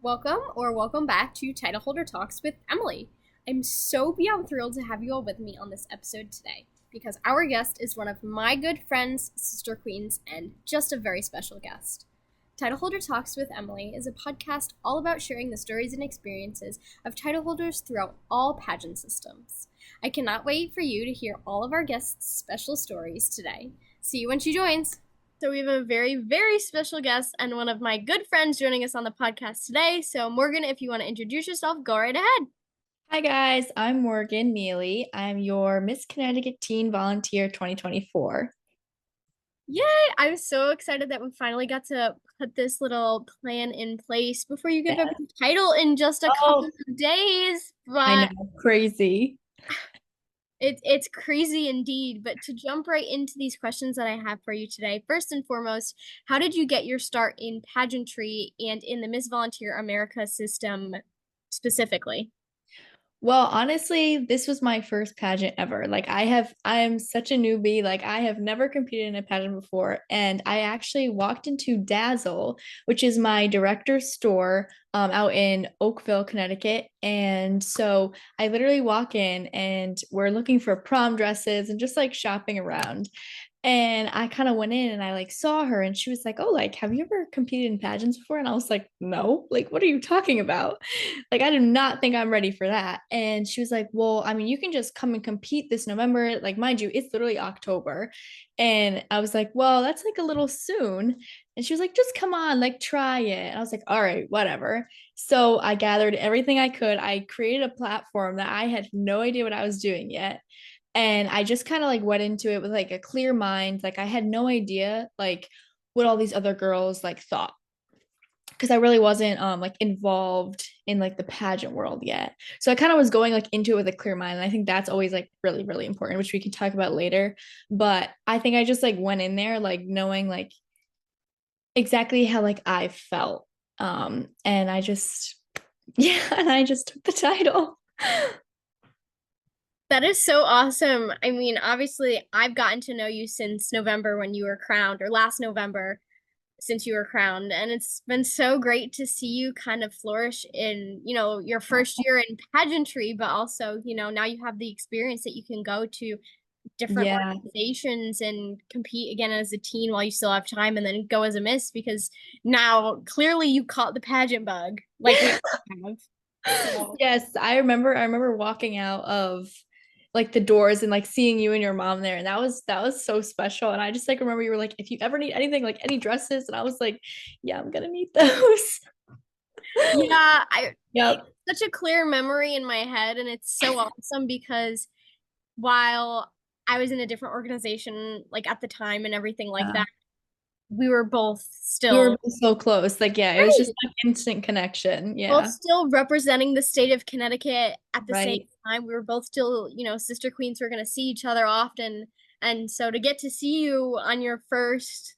Welcome back to Titleholder Talks with Emily. I'm so beyond thrilled to have you all with me on this episode today because our guest is one of my good friends, sister queens, and just a very special guest. Titleholder Talks with Emily is a podcast all about sharing the stories and experiences of title holders throughout all pageant systems. I cannot wait for you to hear all of our guests' special stories today. See you when she joins. So we have a very, very special guest and one of my good friends joining us on the podcast today. So Morgan, if you want to introduce yourself, go right ahead. Hi guys, I'm Morgan Miele. I'm your Miss Connecticut Teen Volunteer 2024. Yay! I'm so excited that we finally got to put this little plan in place before you give up Yeah. the title in just a couple of days. I But know, crazy. it's crazy indeed. But to jump right into these questions that I have for you today, first and foremost, how did you get your start in pageantry and in the Miss Volunteer America system specifically? Well, honestly, this was my first pageant ever. I'm such a newbie. I have never competed in a pageant before. And I actually walked into Dazzle, which is my director's store out in Oakville, Connecticut. And so I literally walk in and we're looking for prom dresses and just like shopping around. And I kind of went in and I saw her and she was like, "Oh, have you ever competed in pageants before?" And I was like, "No, what are you talking about? I do not think I'm ready for that." And she was like, "Well, I mean, you can just come and compete this November. Mind you, it's literally October." And I was like, "Well, that's a little soon." And she was like, "Just come on, try it." And I was like, "All right, whatever." So I gathered everything I could. I created a platform that I had no idea what I was doing yet. And I just kind of went into it with a clear mind. I had no idea what all these other girls thought, because I really wasn't involved in the pageant world yet. So I kind of was going into it with a clear mind. And I think that's always really, really important, which we can talk about later. But I think I just went in there knowing exactly how I felt. And I just yeah, and I just took the title. That is so awesome. I mean, obviously, I've gotten to know you since November when you were crowned, or last November since you were crowned, and it's been so great to see you kind of flourish in, your first year in pageantry, but also, now you have the experience that you can go to different Yeah. organizations and compete again as a teen while you still have time and then go as a miss because now clearly you caught the pageant bug like we all have. So Yes, I remember walking out of the doors and seeing you and your mom there, and that was so special. And I just remember you were like, "If you ever need anything, any dresses," and I was like, "Yeah, I'm gonna need those." yeah, I Yep. it's such a clear memory in my head, and it's so awesome because while I was in a different organization, like at the time and everything like Yeah. that, we were both We were still both so close. Yeah, it was just right, instant connection. both Yeah. still representing the state of Connecticut at the same Right. time. We were both still, sister queens who are going to see each other often. And so to get to see you on your first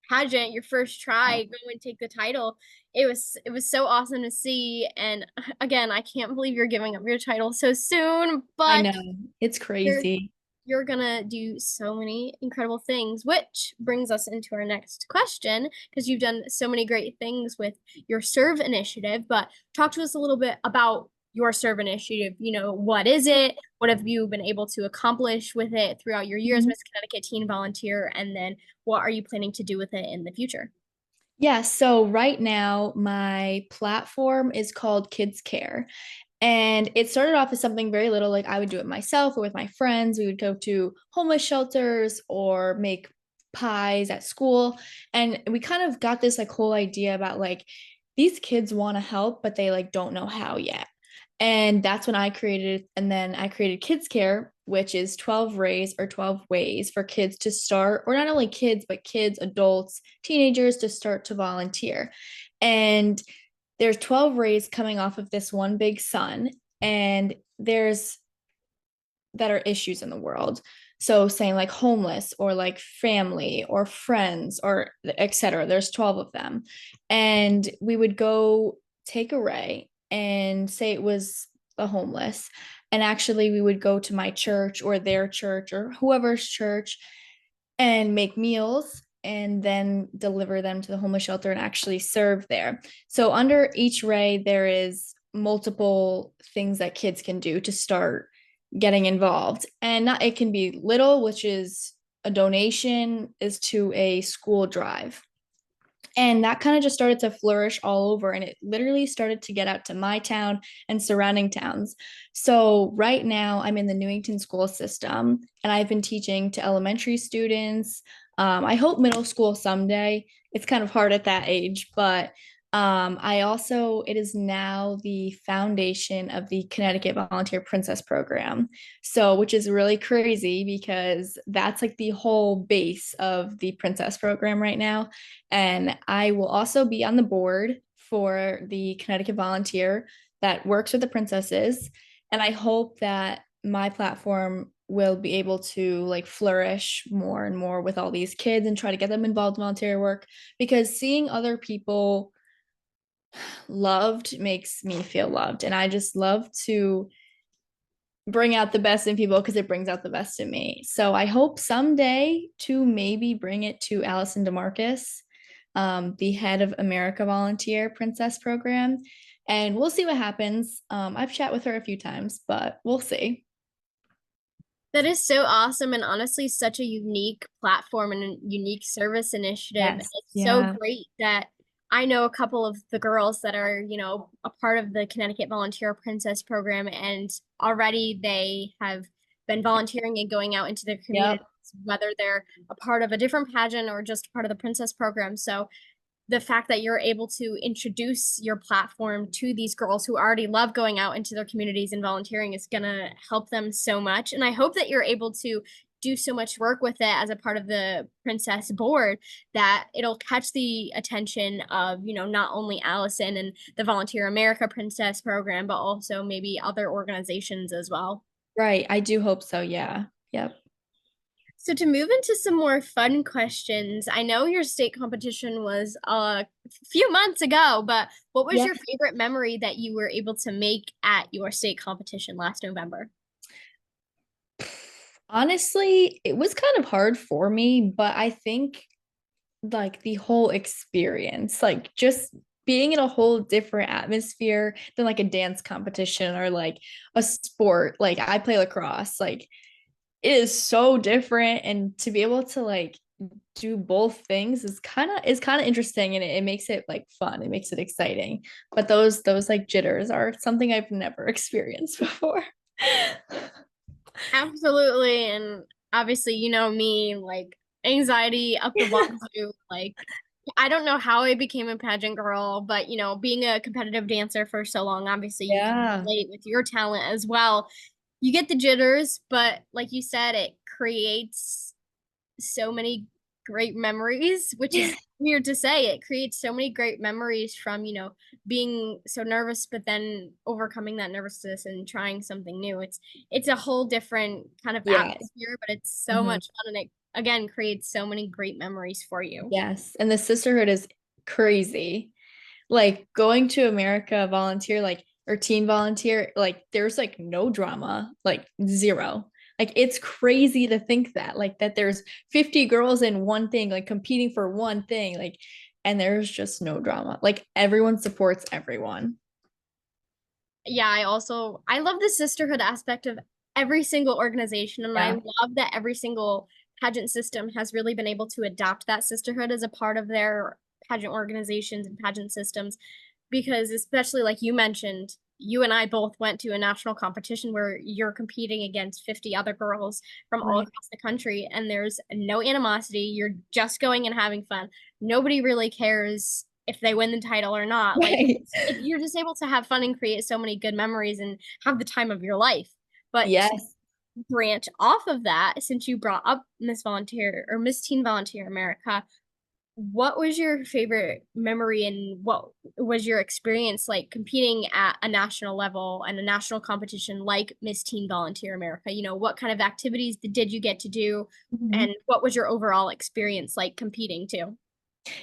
pageant, your first try, go and take the title, it was so awesome to see. And again, I can't believe you're giving up your title so soon, I but know. It's you're crazy. you're gonna do so many incredible things, which brings us into our next question because you've done so many great things with your serve initiative. But talk to us a little bit about your serve initiative. What is it? What have you been able to accomplish with it throughout your years, Mhm. Miss Connecticut Teen Volunteer? And then what are you planning to do with it in the future? Yeah, so right now my platform is called Kids Care. And it started off as something very little, I would do it myself or with my friends. We would go to homeless shelters or make pies at school. And we kind of got this whole idea about these kids want to help, but they don't know how yet. And that's when I created, and then I created Kids Care, which is 12 ways or 12 ways for kids to start, or not only kids, but kids, adults, teenagers to start to volunteer. And there's 12 rays coming off of this one big sun, and there's that are issues in the world. So saying homeless or family or friends or etc. There's 12 of them. And we would go take a ray and say it was the homeless. And actually we would go to my church or their church or whoever's church and make meals and then deliver them to the homeless shelter and actually serve there. So under each ray, there is multiple things that kids can do to start getting involved. And not, it can be little, which is a donation, is to a school drive. And that kind of just started to flourish all over. And it literally started to get out to my town and surrounding towns. So right now, I'm in the Newington school system and I've been teaching to elementary students. I hope middle school someday. It's kind of hard at that age, but I also, it is now the foundation of the Connecticut Volunteer Princess Program. So, which is really crazy because that's like the whole base of the Princess Program right now. And I will also be on the board for the Connecticut Volunteer that works with the princesses. And I hope that my platform will be able to like flourish more and more with all these kids and try to get them involved in voluntary work because seeing other people loved makes me feel loved. And I just love to bring out the best in people because it brings out the best in me. So I hope someday to maybe bring it to Allison DeMarcus, the head of America Volunteer Princess Program. And we'll see what happens. I've chat with her a few times, but we'll see. That is so awesome and honestly such a unique platform and a unique service initiative. Yes. It's so Yeah. great that I know a couple of the girls that are, a part of the Connecticut Volunteer Princess program, and already they have been volunteering and going out into their Yep. communities, whether they're a part of a different pageant or just part of the princess program. So the fact that you're able to introduce your platform to these girls who already love going out into their communities and volunteering is going to help them so much. And I hope that you're able to do so much work with it as a part of the princess board that it'll catch the attention of, not only Allison and the Volunteer America Princess program, but also maybe other organizations as well. Right. I do hope so. Yeah. Yep. So to move into some more fun questions, I know your state competition was a few months ago, but what was Yep. your favorite memory that you were able to make at your state competition last November? Honestly, it was kind of hard for me, but I think like the whole experience, like just being in a whole different atmosphere than like a dance competition or like a sport. Like I play lacrosse, like it is so different. And to be able to like do both things is kind of interesting and it makes it like fun. It makes it exciting. But those like jitters are something I've never experienced before. Absolutely. And obviously, you know me, like anxiety up the wazoo. Like, I don't know how I became a pageant girl, but being a competitive dancer for so long, obviously you can Yeah. relate with your talent as well. You get the jitters, but like you said, it creates so many great memories, which is weird to say. It creates so many great memories from, being so nervous, but then overcoming that nervousness and trying something new. It's a whole different kind of Yes. atmosphere, but it's so Mhm. much fun and it again creates so many great memories for you. Yes. And the sisterhood is crazy. Like going to America volunteer, like or teen volunteer, like there's like no drama, like zero. Like it's crazy to think that, like that there's 50 girls in one thing, like competing for one thing, like, and there's just no drama. Like everyone supports everyone. Yeah, I love the sisterhood aspect of every single organization, and I Yeah. love that every single pageant system has really been able to adopt that sisterhood as a part of their pageant organizations and pageant systems, because especially like you mentioned, you and I both went to a national competition where you're competing against 50 other girls from all Right. across the country, and there's no animosity. You're just going and having fun. Nobody really cares if they win the title or not. Like Right. you're just able to have fun and create so many good memories and have the time of your life. But to Yes. branch off of that, since you brought up Miss Volunteer or Miss Teen Volunteer America, what was your favorite memory and what was your experience like competing at a national level and a national competition like Miss Teen Volunteer America? What kind of activities did you get to do Mhm. and what was your overall experience like competing too?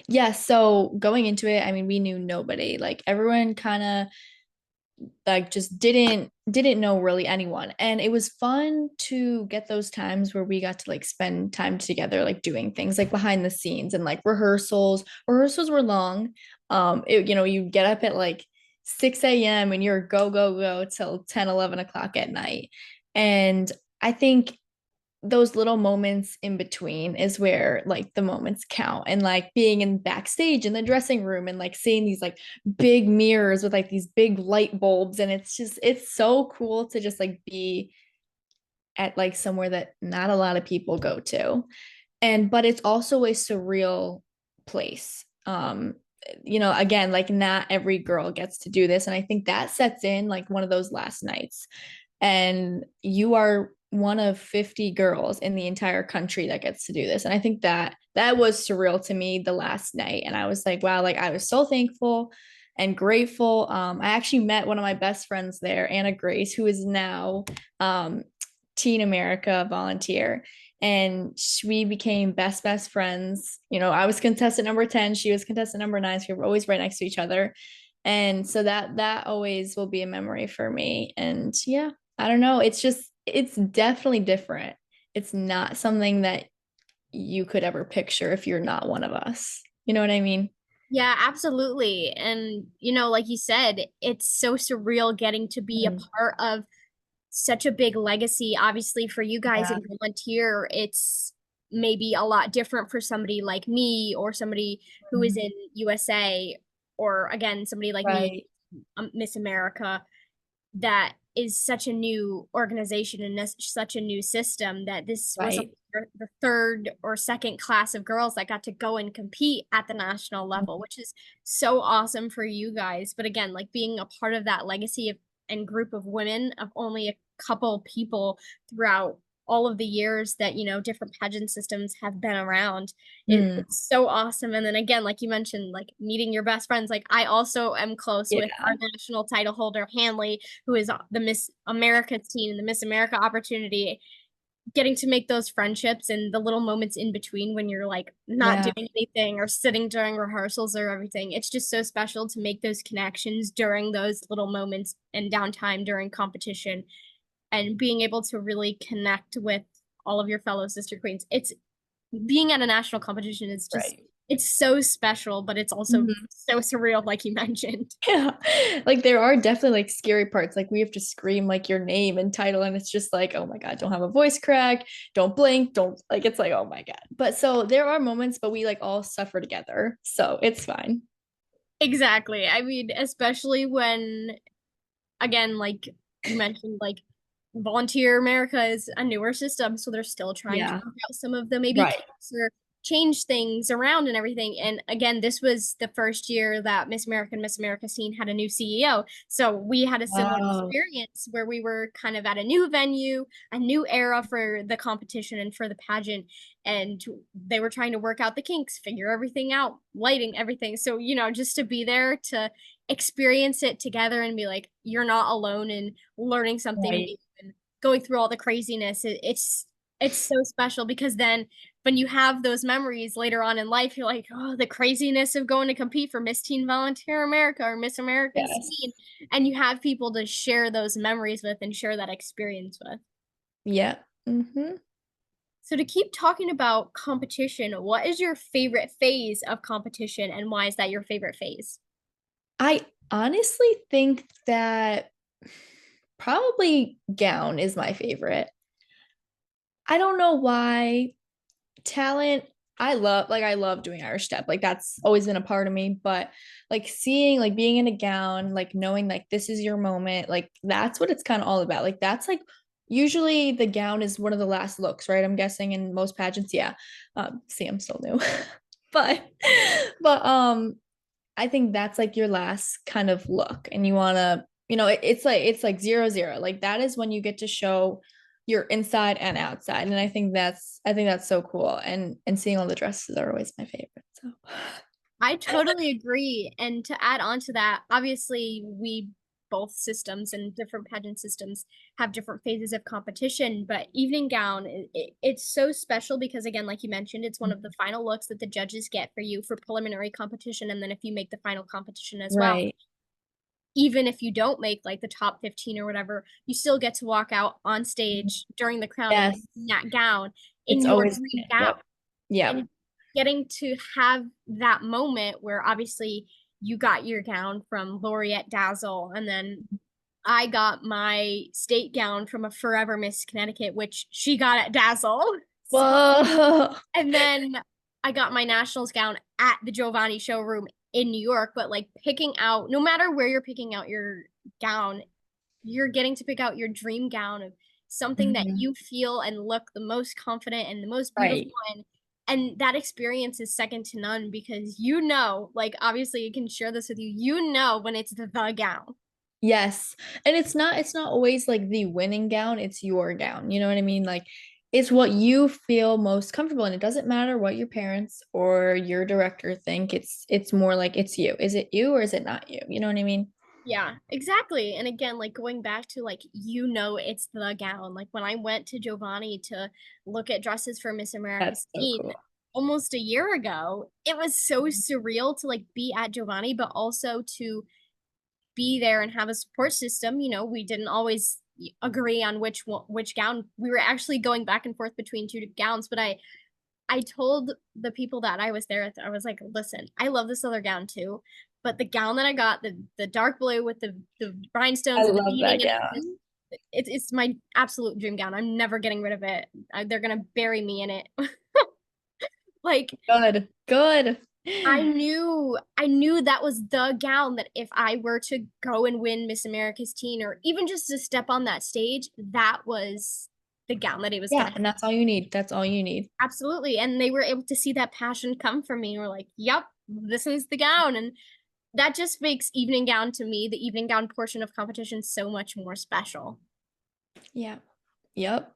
Yeah, so going into it, I mean, we knew nobody. Like everyone kind of like just didn't know really anyone. And it was fun to get those times where we got to like spend time together, like doing things like behind the scenes and like rehearsals were long. You get up at like 6 a.m. and you're go go go till 10, 11 o'clock at night. And I think those little moments in between is where like the moments count, and like being in backstage in the dressing room and like seeing these like big mirrors with like these big light bulbs, and it's so cool to just like be at like somewhere that not a lot of people go to. And but it's also a surreal place. Again, like not every girl gets to do this, and I think that sets in like one of those last nights, and you are one of 50 girls in the entire country that gets to do this. And I think that was surreal to me the last night, and I was like, wow, like I was so thankful and grateful. I actually met one of my best friends there, Anna Grace, who is now Teen America volunteer, and we became best friends. I was contestant number 10, she was contestant number 9, so we were always right next to each other. And so that always will be a memory for me. And yeah, I don't know, it's definitely different. It's not something that you could ever picture if you're not one of us, you know what I mean? Yeah, absolutely. And, like you said, it's so surreal getting to be a Mm. part of such a big legacy. Obviously, for you guys Yeah. in volunteer, it's maybe a lot different for somebody like me or somebody who is Mm. in USA, or again, somebody like me, Right. Miss America, that is such a new organization and such a new system that this was Right. the third or second class of girls that got to go and compete at the national level, Mhm. which is so awesome for you guys. But again, like being a part of that legacy and group of women of only a couple people throughout all of the years that different pageant systems have been around, Mm. it's so awesome. And then again, like you mentioned, like meeting your best friends, like I also am close with Yeah. our national title holder Hanley, who is the Miss America teen and the Miss America opportunity. Getting to make those friendships and the little moments in between when you're like not Yeah. doing anything or sitting during rehearsals or everything, it's just so special to make those connections during those little moments and downtime during competition, and being able to really connect with all of your fellow sister queens. It's being at a national competition is just, Right. it's so special, but it's also Mhm. so surreal, like you mentioned. Yeah. Like there are definitely like scary parts. Like we have to scream like your name and title, and it's just like, oh my God, don't have a voice crack, don't blink, don't like it's like, oh my God. But so there are moments, but we like all suffer together. So it's fine. Exactly. I mean, especially when, again, like you mentioned, like Volunteer America is a newer system, so they're still trying to Yeah. work out some of the maybe Right. kinks or change things around and everything. And again, this was the first year that Miss America and Miss America scene had a new CEO. So we had a similar Oh, experience where we were kind of at a new venue, a new era for the competition and for the pageant. And they were trying to work out the kinks, figure everything out, lighting, everything. So, just to be there to experience it together and be like, you're not alone in learning something right. new and going through all the craziness. It's so special because then when you have those memories later on in life, you're like, oh, the craziness of going to compete for Miss Teen Volunteer America or Miss America Yes. Scene, and you have people to share those memories with and share that experience with. Yeah. Hmm. So to keep talking about competition, what is your favorite phase of competition and why is that your favorite phase? I honestly think that probably gown is my favorite. I don't know why. Talent, I love doing Irish step, like that's always been a part of me, but like seeing like being in a gown, like knowing like this is your moment, like that's what it's kind of all about. Like that's like usually the gown is one of the last looks, right? I'm guessing in most pageants. Yeah. See, I'm still new. but but I think that's like your last kind of look, and you want to, it's like 0-0. Like that is when you get to show your inside and outside, and I think that's so cool. And seeing all the dresses are always my favorite. So I totally agree. And to add on to that, obviously, we both systems and different pageant systems have different phases of competition. But evening gown, it's so special because, again, like you mentioned, it's one of the final looks that the judges get for you for preliminary competition. And then if you make the final competition as well. right. even if you don't make like the top 15 or whatever, you still get to walk out on stage during the crowning Yes. in that gown, in It's your always, dream gown. yep. Yep. And getting to have that moment where obviously you got your gown from Laureate Dazzle, and then I got my state gown from a Forever Miss Connecticut, which she got at Dazzle. So, Whoa. and then I got my nationals gown at the Giovanni showroom in New York. But like picking out, no matter where you're picking out your gown, you're getting to pick out your dream gown of something that Mhm. you feel and look the most confident and the most beautiful Right. in. And that experience is second to none because you know, like obviously I can share this with you, you know when it's the gown. Yes. And it's not always like the winning gown, it's your gown. You know what I mean? Like it's what you feel most comfortable in. It doesn't matter what your parents or your director think. It's more like it's you. Is it you or is it not you? You know what I mean? Yeah, exactly. And again, like going back to like, you know, it's the gown. Like when I went to Giovanni to look at dresses for Miss That's America's so Teen cool. almost a year ago, it was so surreal to like be at Giovanni, but also to be there and have a support system. You know, we didn't always agree on which gown. We were actually going back and forth between two gowns, but I told the people that I was there with, I was like, listen, I love this other gown too, but the gown that I got, the dark blue with the I rhinestones and the love that beading, and gown. it's my absolute dream gown. I'm never getting rid of it. They're gonna bury me in it. Like Good. Good. I knew that was the gown that if I were to go and win Miss America's Teen or even just to step on that stage, that was the gown that it was Yeah, gonna and that's all you need. That's all you need. absolutely. And they were able to see that passion come from me and were like, yep, this is the gown. And that just makes evening gown to me, the evening gown portion of competition, so much more special. Yeah. Yep.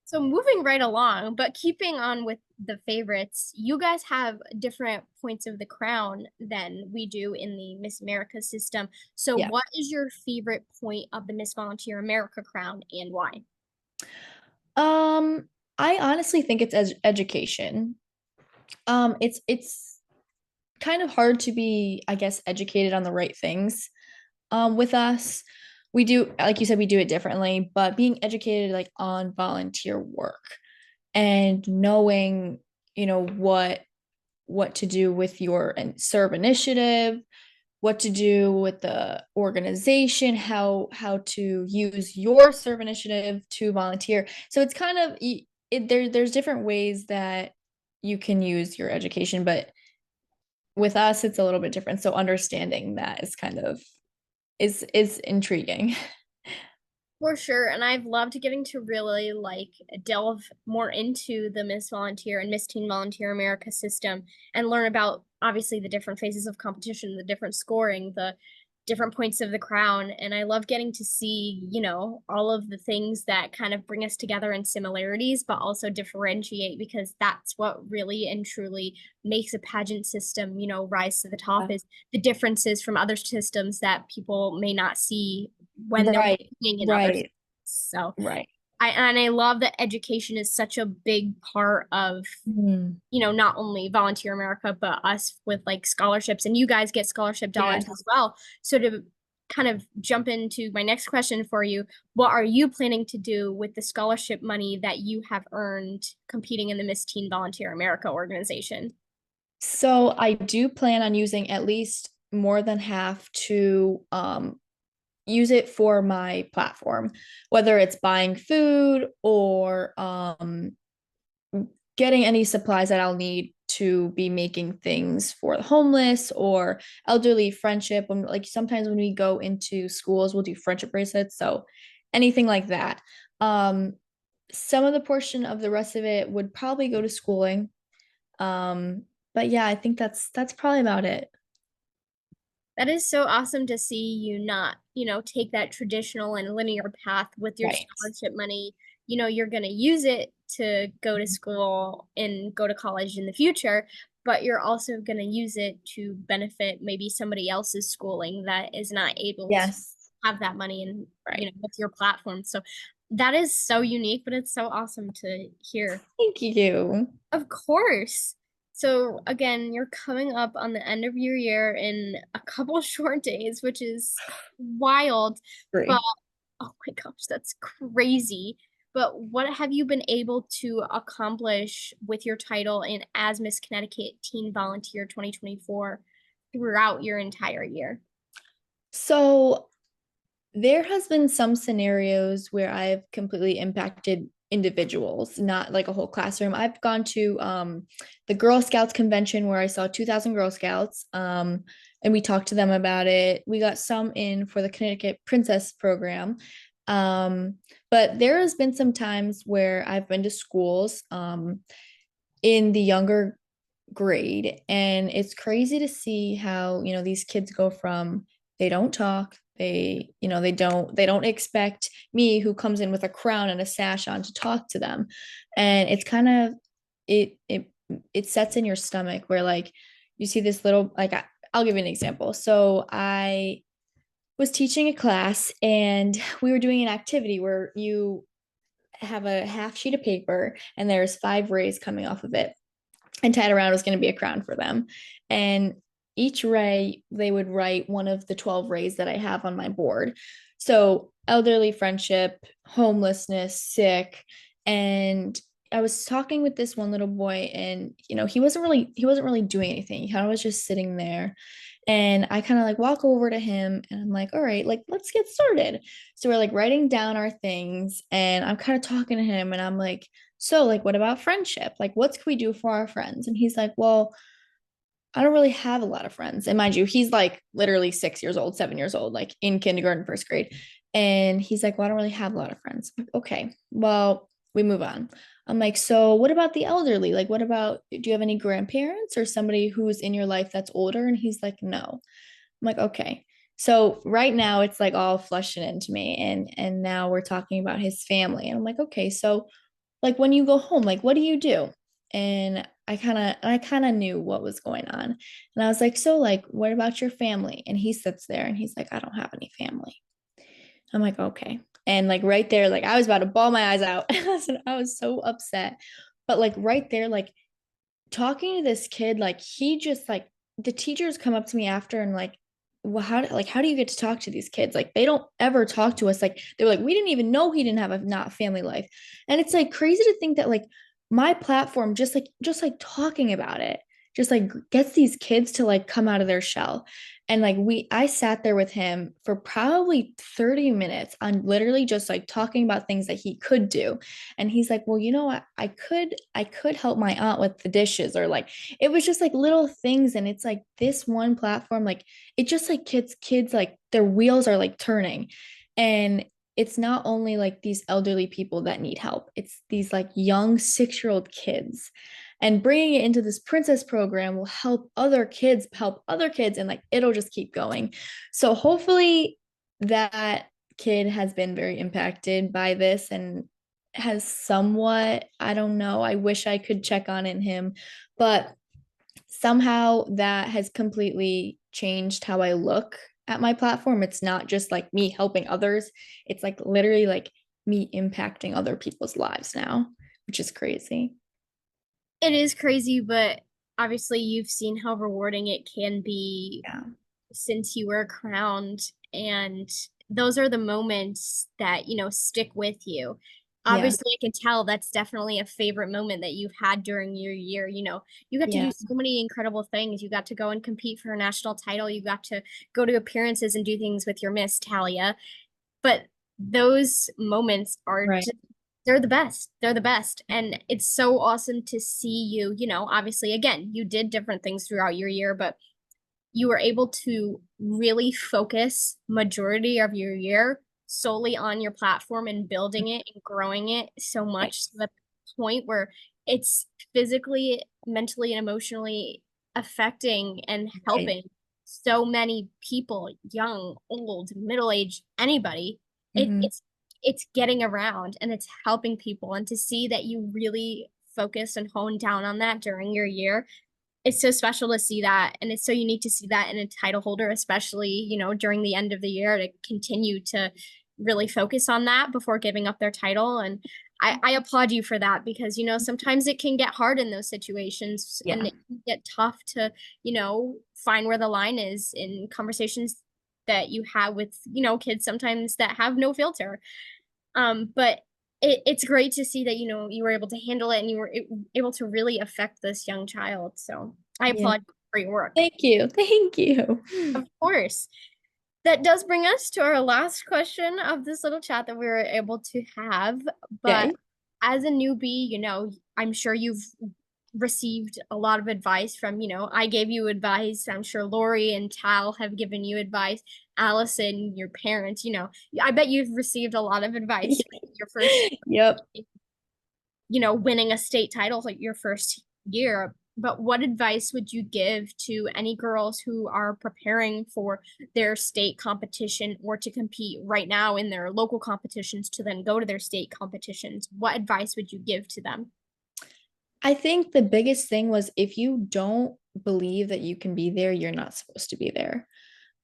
So moving right along, but keeping on with the favorites, you guys have different points of the crown than we do in the Miss America system. So Yeah. what is your favorite point of the Miss Volunteer America crown and why? Um, I honestly think it's education. It's kind of hard to be, I guess, educated on the right things. With us, we do, like you said, we do it differently, but being educated like on volunteer work and knowing, what to do with your and serve initiative, what to do with the organization, how to use your serve initiative to volunteer. So it's kind of there's different ways that you can use your education, but with us it's a little bit different. So understanding that is kind of is intriguing. For sure. And I've loved getting to really like delve more into the Miss Volunteer and Miss Teen Volunteer America system and learn about obviously the different phases of competition, the different scoring, the different points of the crown. And I love getting to see, you know, all of the things that kind of bring us together in similarities, but also differentiate because that's what really and truly makes a pageant system, you know, rise to the top is the differences from other systems that people may not see when they're Right, competing in others. right, So right. I love that education is such a big part of, Mm. you know, not only Volunteer America, but us with like scholarships and you guys get scholarship dollars Yes. as well. So to kind of jump into my next question for you, what are you planning to do with the scholarship money that you have earned competing in the Miss Teen Volunteer America organization? So I do plan on using at least more than half to use it for my platform, whether it's buying food or getting any supplies that I'll need to be making things for the homeless or elderly friendship. When like sometimes when we go into schools, we'll do friendship bracelets. So anything like that. Um, some of the portion of the rest of it would probably go to schooling. Um, but yeah, I think that's probably about it. That is so awesome to see you not, you know, take that traditional and linear path with your Right. scholarship money. You know, you're going to use it to go to school and go to college in the future, but you're also going to use it to benefit maybe somebody else's schooling that is not able to Yes. have that money and, you Right. know, with your platform. So that is so unique, but it's so awesome to hear. Thank you. Of course. So again, you're coming up on the end of your year in a couple short days, which is wild. But Agree. oh my gosh, that's crazy. But what have you been able to accomplish with your title in as Miss Connecticut Teen Volunteer 2024 throughout your entire year? So there has been some scenarios where I've completely impacted individuals, not like a whole classroom. I've gone to the Girl Scouts convention where I saw 2,000 Girl Scouts, and we talked to them about it. We got some in for the Connecticut Princess program. Um, but there has been some times where I've been to schools in the younger grade, and it's crazy to see how these kids go from they don't talk, they don't expect me, who comes in with a crown and a sash on, to talk to them. And it's kind of it sets in your stomach where like you see this little like I'll give you an example. So I was teaching a class, and we were doing an activity where you have a half sheet of paper and there's 5 rays coming off of it, and tied around was going to be a crown for them. And each ray, they would write one of the 12 rays that I have on my board. So, elderly, friendship, homelessness, sick. And I was talking with this one little boy, and he wasn't really doing anything. He kind of was just sitting there. And I kind of like walk over to him, and I'm like, all right, like let's get started. So we're like writing down our things, and I'm kind of talking to him, and I'm like, so like what about friendship? Like what can we do for our friends? And he's like, well, I don't really have a lot of friends. And mind you, he's like literally 6 years old, 7 years old, like in kindergarten, first grade. And he's like, well, I don't really have a lot of friends. I'm like, okay, well, we move on. I'm like, so what about the elderly? Like, what about, do you have any grandparents or somebody who's in your life that's older? And he's like, no. I'm like, okay. So right now it's like all flushing into me. And now we're talking about his family. And I'm like, okay, so like when you go home, like what do you do? And I kind of knew what was going on. And I was like, so like what about your family? And he sits there and he's like, I don't have any family. I'm like, okay. And like right there, like I was about to bawl my eyes out. I was so upset. But like right there, like talking to this kid, like he just like the teachers come up to me after and like, well, how do you get to talk to these kids? Like they don't ever talk to us. Like they were like, we didn't even know he didn't have a not family life. And it's like crazy to think that like my platform, just like talking about it, just like gets these kids to like come out of their shell. And like I sat there with him for probably 30 minutes on literally just like talking about things that he could do. And he's like, well, you know what, I could help my aunt with the dishes, or like it was just like little things. And it's like this one platform, like it just like kids like their wheels are like turning. And it's not only like these elderly people that need help, it's these like young 6-year-old kids. And bringing it into this princess program will help other kids, and like it'll just keep going. So hopefully that kid has been very impacted by this and has somewhat, I don't know, I wish I could check on in him, but somehow that has completely changed how I look at my platform. It's not just like me helping others, it's like literally like me impacting other people's lives now, which is crazy. It is crazy, but obviously you've seen how rewarding it can be Yeah. since you were crowned, and those are the moments that, stick with you. Yeah. Obviously, I can tell that's definitely a favorite moment that you've had during your year. You got to do Yeah. so many incredible things. You got to go and compete for a national title. You got to go to appearances and do things with your Miss Talia. But those moments are Right. just, they're the best. They're the best. And it's so awesome to see you, obviously, again, you did different things throughout your year, but you were able to really focus majority of your year solely on your platform and building it and growing it so Right. much to the point where it's physically, mentally, and emotionally affecting and Right. helping so many people, young, old, middle-aged, anybody. It, Mm-hmm. it's it's getting around and it's helping people. And to see that you really focused and honed down on that during your year, it's so special to see that, and it's so unique to see that in a title holder, especially during the end of the year, to continue to really focus on that before giving up their title. And I applaud you for that because, sometimes it can get hard in those situations and Yeah. it can get tough to, find where the line is in conversations that you have with, kids sometimes that have no filter. But it's great to see that, you were able to handle it and you were able to really affect this young child. So I Yeah. applaud you for your work. Thank you. Thank you. Of course. That does bring us to our last question of this little chat that we were able to have. But Okay. as a newbie, I'm sure you've received a lot of advice from, I gave you advice. I'm sure Lori and Tal have given you advice. Allison, your parents, I bet you've received a lot of advice your first, Yep. winning a state title like your first year. But what advice would you give to any girls who are preparing for their state competition or to compete right now in their local competitions to then go to their state competitions? What advice would you give to them? I think the biggest thing was if you don't believe that you can be there, you're not supposed to be there.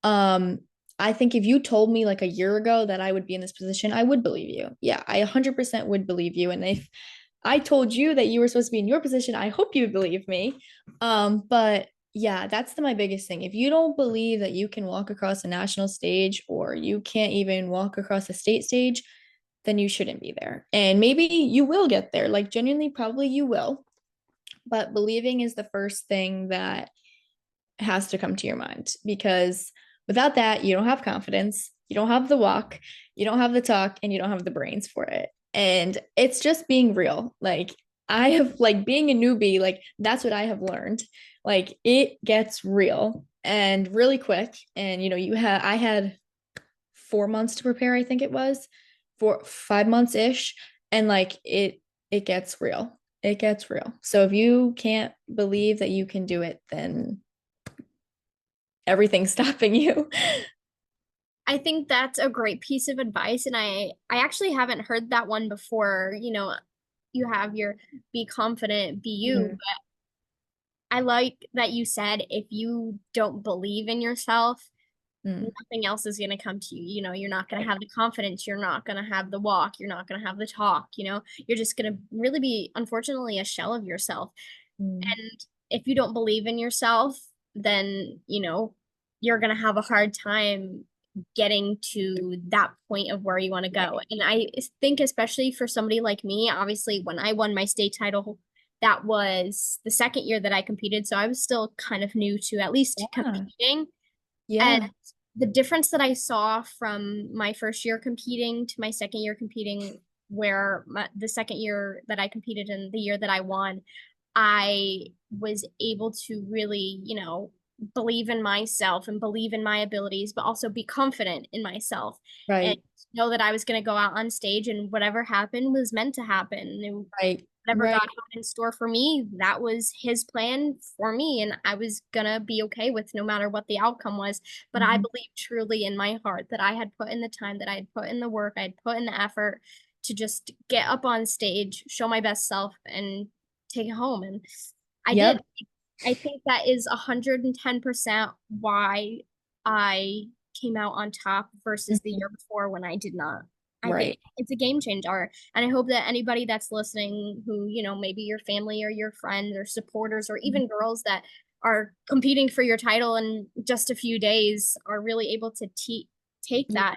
Um, I think if you told me like a year ago that I would be in this position, I would believe you. Yeah, I 100% would believe you. And if I told you that you were supposed to be in your position, I hope you would believe me. But yeah, that's my biggest thing. If you don't believe that you can walk across a national stage or you can't even walk across a state stage, then you shouldn't be there. And maybe you will get there. Like genuinely, probably you will. But believing is the first thing that has to come to your mind because without that, you don't have confidence, you don't have the walk, you don't have the talk, and you don't have the brains for it. And it's just being real. Like, I have, like, being a newbie, like, that's what I have learned. Like, it gets real and really quick. And, I had 4 months to prepare, I think it was, 5 months ish. And, like, it gets real. It gets real. So if you can't believe that you can do it, then everything's stopping you. I think that's a great piece of advice, and I actually haven't heard that one before. You have your be confident, be you. Mhm. I like that you said if you don't believe in yourself, Mm. nothing else is going to come to you. You're not going to have the confidence, you're not going to have the walk, you're not going to have the talk, you're just going to really be, unfortunately, a shell of yourself. Mm. And if you don't believe in yourself, then, you're going to have a hard time getting to that point of where you want to go. And I think, especially for somebody like me, obviously, when I won my state title, that was the second year that I competed. So I was still kind of new to at least Yeah. competing. And Yeah. the difference that I saw from my first year competing to my second year competing, where the second year that I competed and the year that I won, I was able to really, believe in myself and believe in my abilities, but also be confident in myself and Right. know that I was going to go out on stage and whatever happened was meant to happen. And Right. whatever God Right. had in store for me, that was his plan for me. And I was gonna be okay with no matter what the outcome was. But I Mhm. believe truly in my heart that I had put in the time, that I had put in the work, I had put in the effort to just get up on stage, show my best self, and take it home. And I did. Yep. I think that is 110% why I came out on top versus the Mhm. year before when I did not. I think Right. it's a game changer. And I hope that anybody that's listening who, maybe your family or your friends or supporters or Mhm. even girls that are competing for your title in just a few days are really able to take Yeah. that,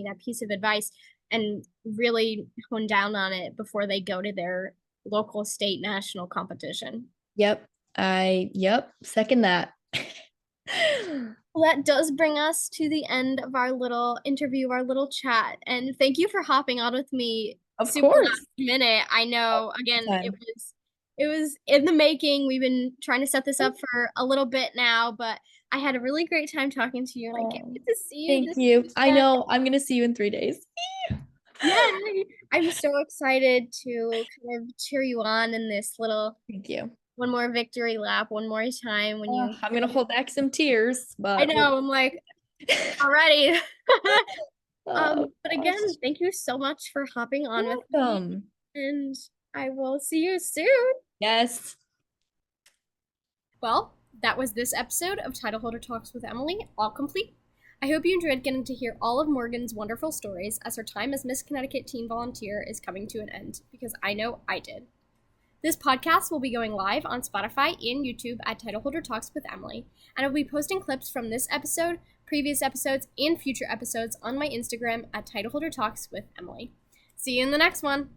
that piece of advice and really hone down on it before they go to their local, state, national competition. Yep. Yep. Second that. Well, that does bring us to the end of our little interview, our little chat. And thank you for hopping on with me Of super course. last minute. I know, again, it Time. was it was in the making. We've been trying to set this up for a little bit now, but I had a really great time talking to you and I can't Oh, wait to see you thank this you. I weekend. know I'm gonna see you in 3 days. Yeah, I'm so excited to kind of cheer you on in this little Thank you. one more victory lap, one more time when you I'm gonna hold back some tears, I but know, I'm like already. oh But gosh. again, thank you so much for hopping on You're with me, welcome. and I will see you soon. Yes. Well, that was this episode of Titleholder Talks with Emily, all complete. I hope you enjoyed getting to hear all of Morgan's wonderful stories as her time as Miss Connecticut Teen Volunteer is coming to an end, because I know I did. This podcast will be going live on Spotify and YouTube at Titleholder Talks with Emily, and I'll be posting clips from this episode, previous episodes, and future episodes on my Instagram at Titleholder Talks with Emily. See you in the next one!